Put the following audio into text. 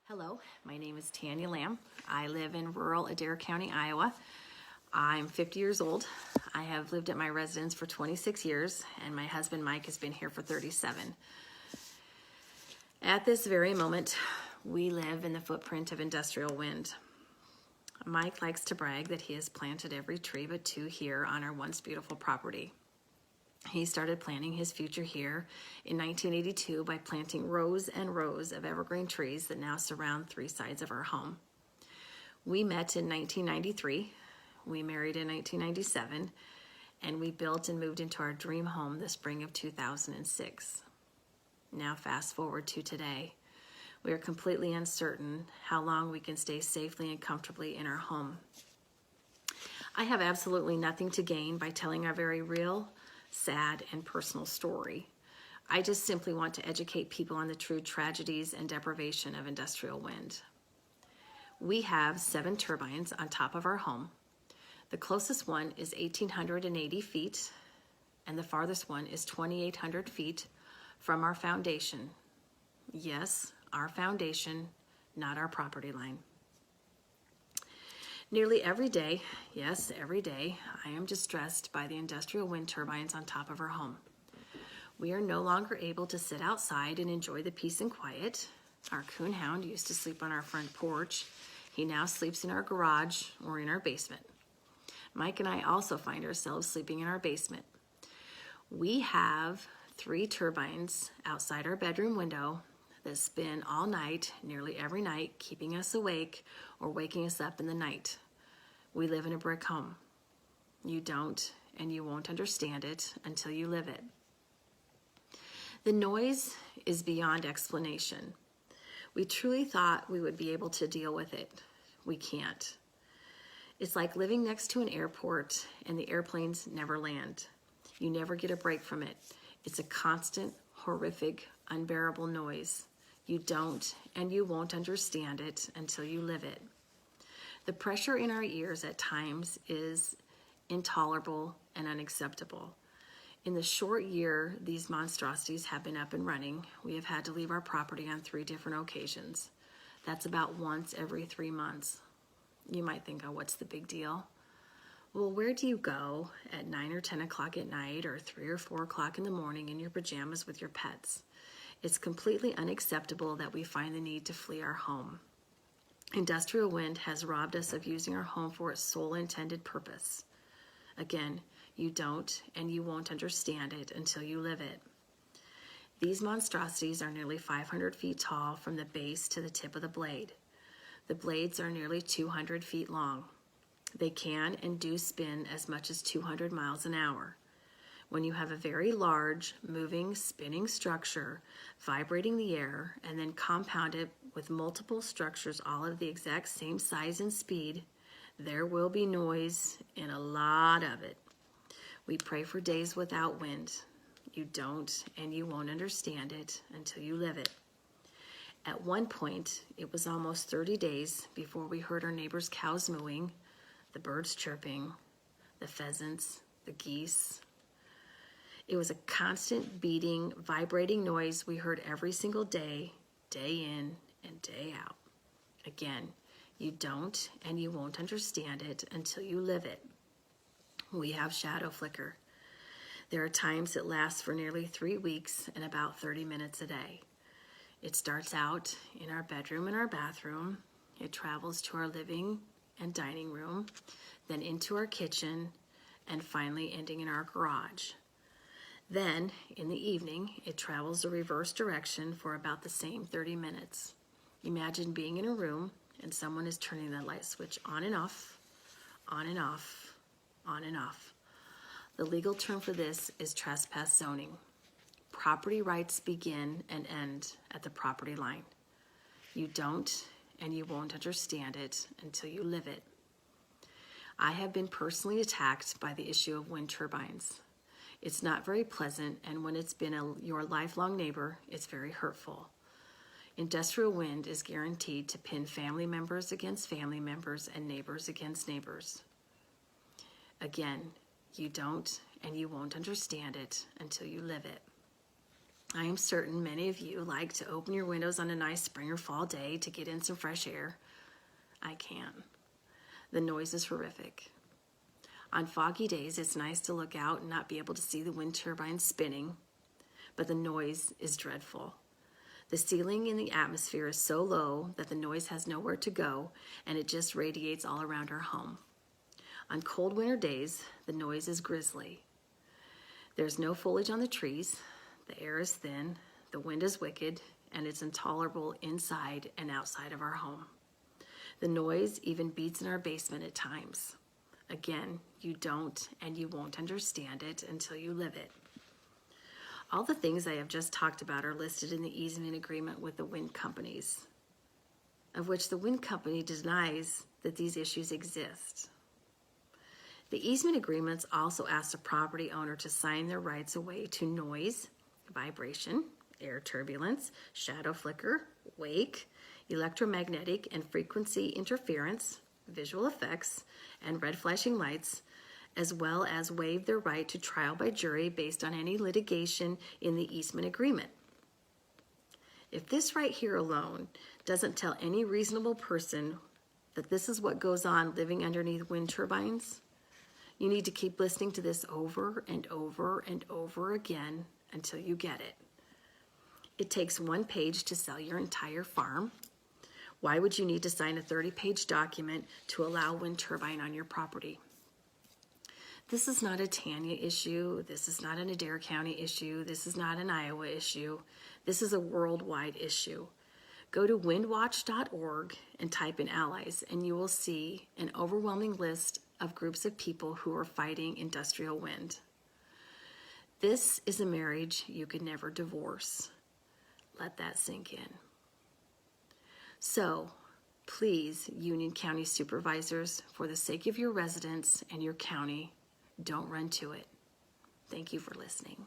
Hello, my name is Tanya Lamb. I live in rural Adair County, Iowa. I'm 50 years old. I have lived at my residence for 26 years, and my husband Mike has been here for 37. At this very moment, we live in the footprint of industrial wind. Mike likes to brag that he has planted every tree but two here on our once beautiful property. He started planning his future here in 1982 by planting rows and rows of evergreen trees that now surround three sides of our home. We met in 1993, we married in 1997, and we built and moved into our dream home the spring of 2006. Now fast forward to today. We are completely uncertain how long we can stay safely and comfortably in our home. I have absolutely nothing to gain by telling our very real, sad, and personal story. I just simply want to educate people on the true tragedies and deprivation of industrial wind. We have 7 turbines on top of our home. The closest one is 1,880 feet, and the farthest one is 2,800 feet from our foundation. Yes, our foundation, not our property line. Nearly every day, yes, every day, I am distressed by the industrial wind turbines on top of our home. We are no longer able to sit outside and enjoy the peace and quiet. Our coonhound used to sleep on our front porch. He now sleeps in our garage or in our basement. Mike and I also find ourselves sleeping in our basement. We have 3 turbines outside our bedroom window that spin all night, nearly every night, keeping us awake or waking us up in the night. We live in a brick home. You don't, and you won't understand it until you live it. The noise is beyond explanation. We truly thought we would be able to deal with it. We can't. It's like living next to an airport and the airplanes never land. You never get a break from it. It's a constant, horrific, unbearable noise. You don't and you won't understand it until you live it. The pressure in our ears at times is intolerable and unacceptable. In the short year these monstrosities have been up and running, we have had to leave our property on 3 different occasions. That's about once every 3 months. You might think, oh, what's the big deal? Well, where do you go at 9 or 10 o'clock at night or 3 or 4 o'clock in the morning in your pajamas with your pets? It's completely unacceptable that we find the need to flee our home. Industrial wind has robbed us of using our home for its sole intended purpose. Again, you don't and you won't understand it until you live it. These monstrosities are nearly 500 feet tall from the base to the tip of the blade. The blades are nearly 200 feet long. They can and do spin as much as 200 miles an hour. When you have a very large, moving, spinning structure vibrating the air and then compound it with multiple structures all of the exact same size and speed, there will be noise and a lot of it. We pray for days without wind. You don't and you won't understand it until you live it. At one point, it was almost 30 days before we heard our neighbors' cows mooing, the birds chirping, the pheasants, the geese. It was a constant beating, vibrating noise we heard every single day, day in and day out. Again, you don't and you won't understand it until you live it. We have shadow flicker. There are times it lasts for nearly 3 weeks and about 30 minutes a day. It starts out in our bedroom and our bathroom. It travels to our living and dining room, then into our kitchen, and finally ending in our garage. Then, in the evening, it travels the reverse direction for about the same 30 minutes. Imagine being in a room and someone is turning the light switch on and off, on and off, on and off. The legal term for this is trespass zoning. Property rights begin and end at the property line. You don't and you won't understand it until you live it. I have been personally attacked by the issue of wind turbines. It's not very pleasant, and when it's been your lifelong neighbor, it's very hurtful. Industrial wind is guaranteed to pin family members against family members and neighbors against neighbors. Again, you don't and you won't understand it until you live it. I am certain many of you like to open your windows on a nice spring or fall day to get in some fresh air. I can't. The noise is horrific. On foggy days, it's nice to look out and not be able to see the wind turbines spinning, but the noise is dreadful. The ceiling in the atmosphere is so low that the noise has nowhere to go, and it just radiates all around our home. On cold winter days, the noise is grisly. There's no foliage on the trees, the air is thin, the wind is wicked, and it's intolerable inside and outside of our home. The noise even beats in our basement at times. Again, you don't and you won't understand it until you live it. All the things I have just talked about are listed in the easement agreement with the wind companies, of which the wind company denies that these issues exist. The easement agreements also ask the property owner to sign their rights away to noise, vibration, air turbulence, shadow flicker, wake, electromagnetic and frequency interference, visual effects, and red flashing lights, as well as waive their right to trial by jury based on any litigation in the easement agreement. If this right here alone doesn't tell any reasonable person that this is what goes on living underneath wind turbines, you need to keep listening to this over and over and over again until you get it. It takes one page to sell your entire farm. Why would you need to sign a 30-page document to allow wind turbine on your property? This is not a Tanya issue. This is not an Adair County issue. This is not an Iowa issue. This is a worldwide issue. Go to windwatch.org and type in allies, and you will see an overwhelming list of groups of people who are fighting industrial wind. This is a marriage you could never divorce. Let that sink in. So, please, Union County supervisors, for the sake of your residents and your county, don't run to it. Thank you for listening.